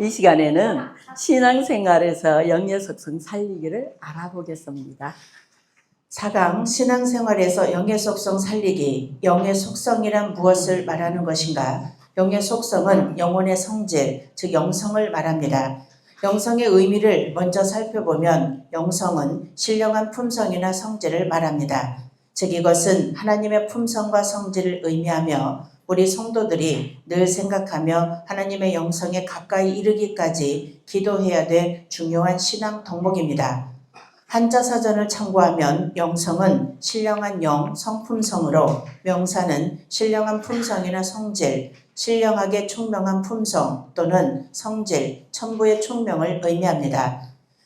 이 시간에는 신앙생활에서 영의 속성 살리기를 알아보겠습니다. 4강 신앙생활에서 영의 속성 살리기. 영의 속성이란 무엇을 말하는 것인가? 영의 속성은 영혼의 성질, 즉 영성을 말합니다. 영성의 의미를 먼저 살펴보면 영성은 신령한 품성이나 성질을 말합니다. 즉 이것은 하나님의 품성과 성질을 의미하며 우리 성도들이 늘 생각하며 하나님의 영성에 가까이 이르기까지 기도해야 될 중요한 신앙 덕목입니다. 한자사전을 참고하면 영성은 신령한 영, 성품성으로 명사는 신령한 품성이나 성질, 신령하게 총명한 품성 또는 성질, 천부의 총명을 의미합니다.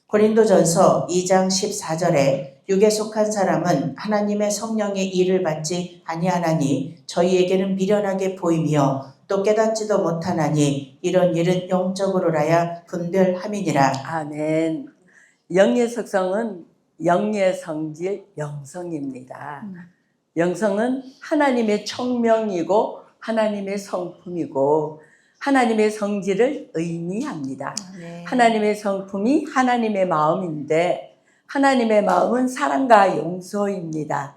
고린도전서 2장 14절에 육에 속한 사람은 하나님의 성령의 일을 받지 아니하나니 저희에게는 미련하게 보이며 또 깨닫지도 못하나니 이런 일은 영적으로라야 분별함이니라. 아멘. 영의 속성은 영의 성질, 영성입니다. 영성은 하나님의 총명이고 하나님의 성품이고 하나님의 성질을 의미합니다. 하나님의 성품이 하나님의 마음인데 하나님의 마음은 사랑과 용서입니다.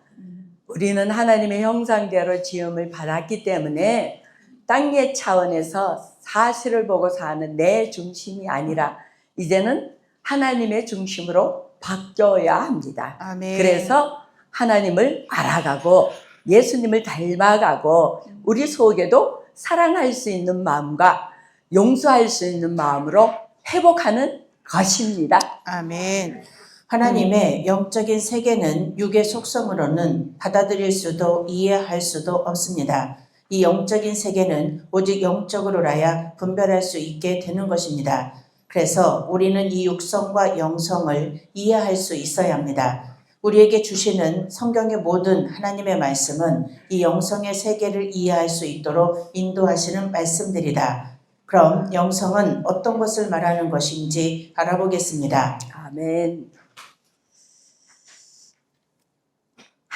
우리는 하나님의 형상대로 지음을 받았기 때문에 땅의 차원에서 사실을 보고 사는 내 중심이 아니라 이제는 하나님의 중심으로 바뀌어야 합니다. 아멘. 그래서 하나님을 알아가고 예수님을 닮아가고 우리 속에도 사랑할 수 있는 마음과 용서할 수 있는 마음으로 회복하는 것입니다. 아멘. 하나님의 영적인 세계는 육의 속성으로는 받아들일 수도 이해할 수도 없습니다. 이 영적인 세계는 오직 영적으로라야 분별할 수 있게 되는 것입니다. 그래서 우리는 이 육성과 영성을 이해할 수 있어야 합니다. 우리에게 주시는 성경의 모든 하나님의 말씀은 이 영성의 세계를 이해할 수 있도록 인도하시는 말씀들이다. 그럼 영성은 어떤 것을 말하는 것인지 알아보겠습니다. 아멘.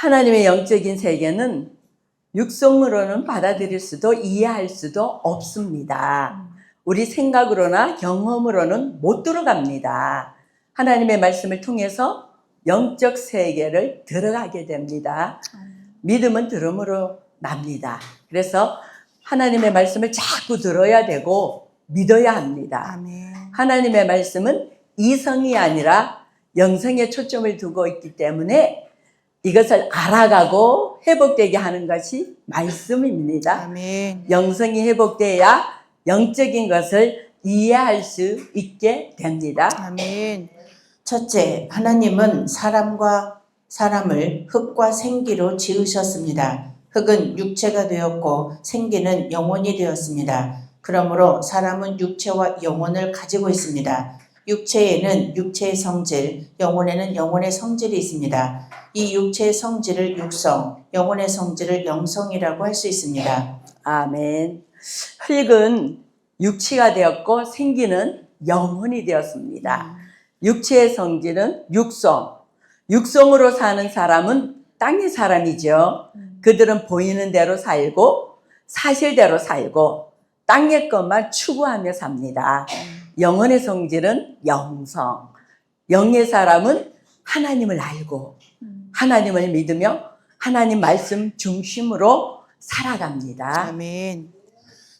하나님의 영적인 세계는 육성으로는 받아들일 수도 이해할 수도 없습니다. 우리 생각으로나 경험으로는 못 들어갑니다. 하나님의 말씀을 통해서 영적 세계를 들어가게 됩니다. 믿음은 들음으로 납니다. 그래서 하나님의 말씀을 자꾸 들어야 되고 믿어야 합니다. 아멘. 하나님의 말씀은 이성이 아니라 영성에 초점을 두고 있기 때문에 이것을 알아가고 회복되게 하는 것이 말씀입니다. 아멘. 영성이 회복돼야 영적인 것을 이해할 수 있게 됩니다. 아멘. 첫째, 하나님은 사람과 사람을 흙과 생기로 지으셨습니다. 흙은 육체가 되었고 생기는 영혼이 되었습니다. 그러므로 사람은 육체와 영혼을 가지고 있습니다. 육체에는 육체의 성질, 영혼에는 영혼의 성질이 있습니다. 이 육체의 성질을 육성, 영혼의 성질을 영성이라고 할 수 있습니다. 아멘. 흙은 육체가 되었고 생기는 영혼이 되었습니다. 육체의 성질은 육성. 육성으로 사는 사람은 땅의 사람이죠. 그들은 보이는 대로 살고 사실대로 살고 땅의 것만 추구하며 삽니다. 영혼의 성질은 영성. 영의 사람은 하나님을 알고 하나님을 믿으며 하나님 말씀 중심으로 살아갑니다. 아멘.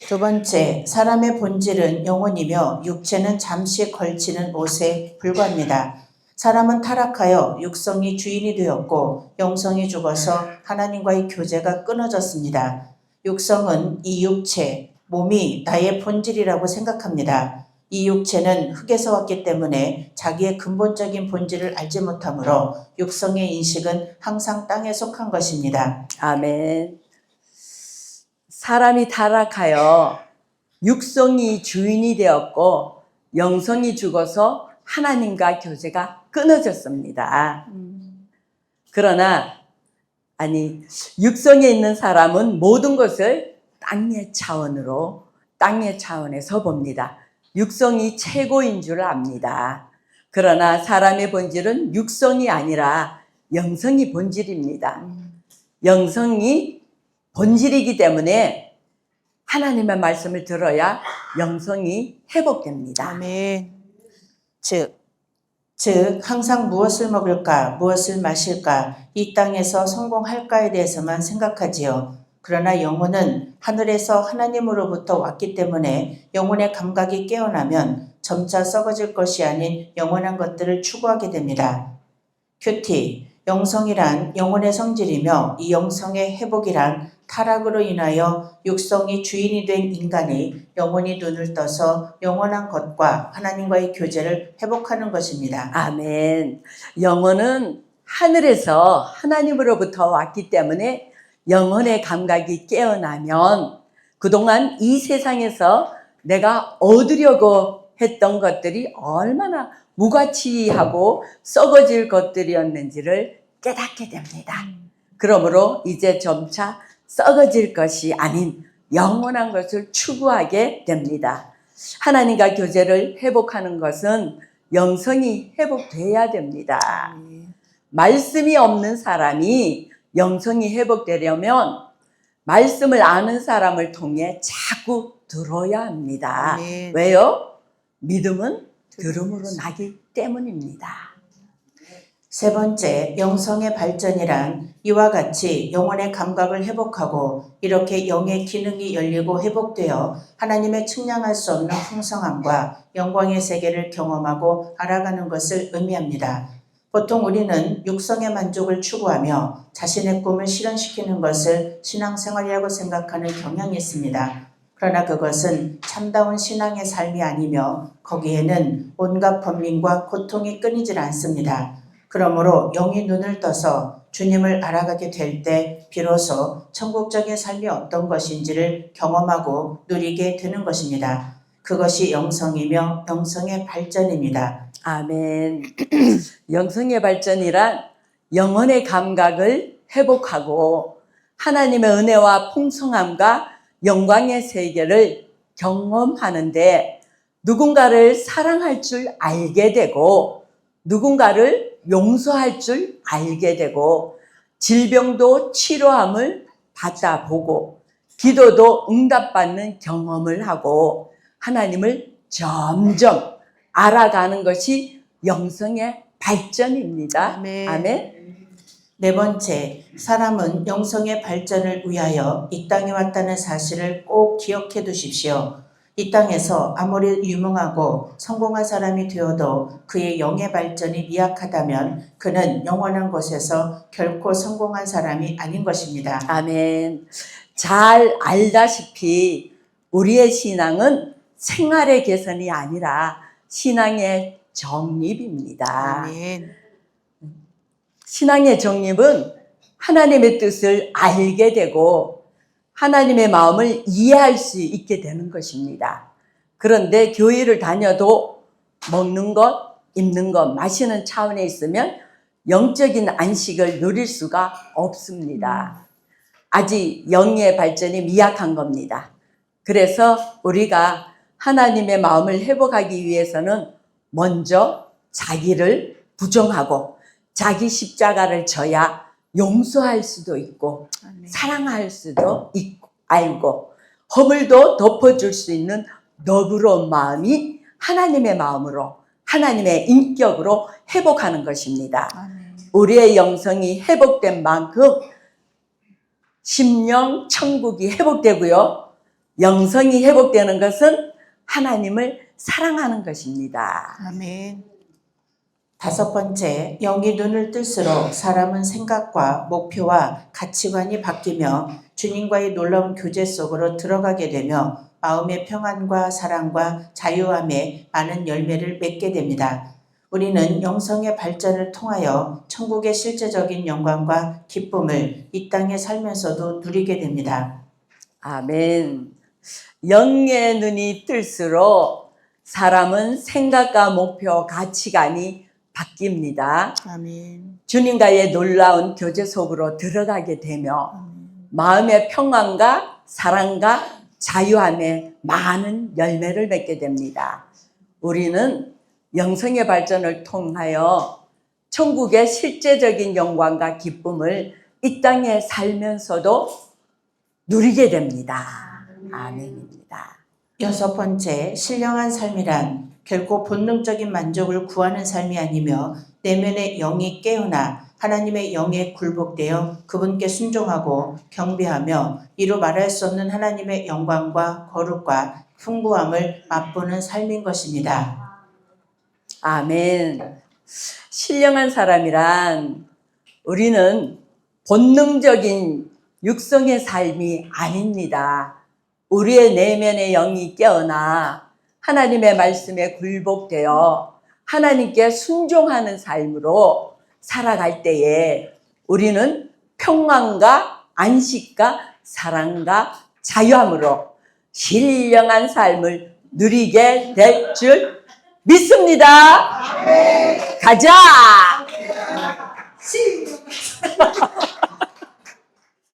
두 번째, 사람의 본질은 영혼이며 육체는 잠시 걸치는 옷에 불과합니다. 사람은 타락하여 육성이 주인이 되었고 영성이 죽어서 하나님과의 교제가 끊어졌습니다. 육성은 이 육체, 몸이 나의 본질이라고 생각합니다. 이 육체는 흙에서 왔기 때문에 자기의 근본적인 본질을 알지 못하므로 육성의 인식은 항상 땅에 속한 것입니다. 아멘. 사람이 타락하여 육성이 주인이 되었고 영성이 죽어서 하나님과 교제가 끊어졌습니다. 그러나 육성에 있는 사람은 모든 것을 땅의 차원으로 땅의 차원에서 봅니다. 육성이 최고인 줄 압니다. 그러나 사람의 본질은 육성이 아니라 영성이 본질입니다. 영성이 본질이기 때문에 하나님의 말씀을 들어야 영성이 회복됩니다. 아멘. 즉, 항상 무엇을 먹을까, 무엇을 마실까, 이 땅에서 성공할까에 대해서만 생각하지요. 그러나 영혼은 하늘에서 하나님으로부터 왔기 때문에 영혼의 감각이 깨어나면 점차 썩어질 것이 아닌 영원한 것들을 추구하게 됩니다. 큐티, 영성이란 영혼의 성질이며 이 영성의 회복이란 타락으로 인하여 육성이 주인이 된 인간이 영원히 눈을 떠서 영원한 것과 하나님과의 교제를 회복하는 것입니다. 아멘. 영혼은 하늘에서 하나님으로부터 왔기 때문에 영혼의 감각이 깨어나면 그동안 이 세상에서 내가 얻으려고 했던 것들이 얼마나 무가치하고 썩어질 것들이었는지를 깨닫게 됩니다. 그러므로 이제 점차 썩어질 것이 아닌 영원한 것을 추구하게 됩니다. 하나님과 교제를 회복하는 것은 영성이 회복돼야 됩니다. 말씀이 없는 사람이 영성이 회복되려면 말씀을 아는 사람을 통해 자꾸 들어야 합니다. 아멘. 왜요? 믿음은 들음으로 나기 때문입니다. 세 번째, 영성의 발전이란 이와 같이 영혼의 감각을 회복하고 이렇게 영의 기능이 열리고 회복되어 하나님의 측량할 수 없는 풍성함과 영광의 세계를 경험하고 알아가는 것을 의미합니다. 보통 우리는 육성의 만족을 추구하며 자신의 꿈을 실현시키는 것을 신앙생활이라고 생각하는 경향이 있습니다. 그러나 그것은 참다운 신앙의 삶이 아니며 거기에는 온갖 번민과 고통이 끊이질 않습니다. 그러므로 영이 눈을 떠서 주님을 알아가게 될 때 비로소 천국적인 삶이 어떤 것인지를 경험하고 누리게 되는 것입니다. 그것이 영성이며 영성의 발전입니다. 아멘. 영성의 발전이란 영혼의 감각을 회복하고 하나님의 은혜와 풍성함과 영광의 세계를 경험하는데 누군가를 사랑할 줄 알게 되고 누군가를 용서할 줄 알게 되고 질병도 치료함을 받아보고 기도도 응답받는 경험을 하고 하나님을 점점 알아가는 것이 영성의 발전입니다. 아멘. 아멘. 네 번째, 사람은 영성의 발전을 위하여 이 땅에 왔다는 사실을 꼭 기억해 두십시오. 이 땅에서 아무리 유명하고 성공한 사람이 되어도 그의 영의 발전이 미약하다면 그는 영원한 곳에서 결코 성공한 사람이 아닌 것입니다. 아멘. 잘 알다시피 우리의 신앙은 생활의 개선이 아니라 신앙의 정립입니다. 아멘. 신앙의 정립은 하나님의 뜻을 알게 되고 하나님의 마음을 이해할 수 있게 되는 것입니다. 그런데 교회를 다녀도 먹는 것, 입는 것, 마시는 차원에 있으면 영적인 안식을 누릴 수가 없습니다. 아직 영의 발전이 미약한 겁니다. 그래서 우리가 하나님의 마음을 회복하기 위해서는 먼저 자기를 부정하고 자기 십자가를 져야 용서할 수도 있고 아멘. 사랑할 수도 있고 알고 허물도 덮어줄 수 있는 너그러운 마음이 하나님의 마음으로 하나님의 인격으로 회복하는 것입니다. 아멘. 우리의 영성이 회복된 만큼 심령 천국이 회복되고요. 영성이 회복되는 것은 하나님을 사랑하는 것입니다. 아멘. 다섯 번째, 영이 눈을 뜰수록 사람은 생각과 목표와 가치관이 바뀌며 주님과의 놀라운 교제 속으로 들어가게 되며 마음의 평안과 사랑과 자유함에 많은 열매를 맺게 됩니다. 우리는 영성의 발전을 통하여 천국의 실제적인 영광과 기쁨을 이 땅에 살면서도 누리게 됩니다. 아멘. 영의 눈이 뜰수록 사람은 생각과 목표, 가치관이 바뀝니다. 아멘. 주님과의 놀라운 교제 속으로 들어가게 되며 마음의 평안과 사랑과 자유함에 많은 열매를 맺게 됩니다. 우리는 영성의 발전을 통하여 천국의 실제적인 영광과 기쁨을 이 땅에 살면서도 누리게 됩니다. 아멘입니다. 여섯 번째, 신령한 삶이란 결코 본능적인 만족을 구하는 삶이 아니며 내면의 영이 깨어나 하나님의 영에 굴복되어 그분께 순종하고 경배하며 이루 말할 수 없는 하나님의 영광과 거룩과 풍부함을 맛보는 삶인 것입니다. 아멘. 신령한 사람이란 우리는 본능적인 육성의 삶이 아닙니다. 우리의 내면의 영이 깨어나 하나님의 말씀에 굴복되어 하나님께 순종하는 삶으로 살아갈 때에 우리는 평안과 안식과 사랑과 자유함으로 신령한 삶을 누리게 될 줄 믿습니다. 가자!